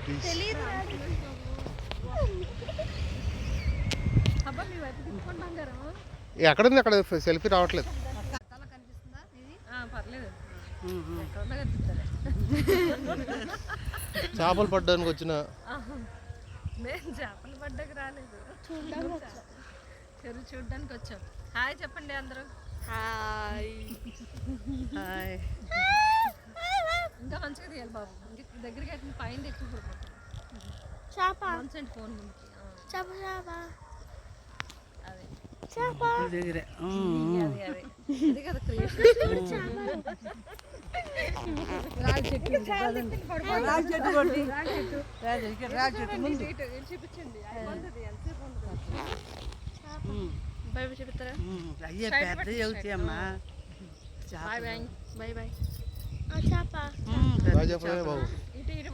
తెలీదు. ఎక్కడుంది అక్కడ సెల్ఫీ రావట్లేదు. చేపలు పడ్డానికి వచ్చిన చేపలు పడ్డానికి రాలేదు, చెరువు చూడడానికి వచ్చాం. హాయ్ చెప్పండి అందరూ. హాయ్. ఇంకా మంచిగా తీయాలి బాబు, ఇంకా దగ్గరికి అయితే పైన ఎక్కువ ఫోన్ ముందుకి. అదే అదే కదా క్రియేషన్. చూపించండి. బై బై చెప్తారా? Bye bye bye bye. బాగా చెప్పలేదు బాబు. ఇటు ఇటు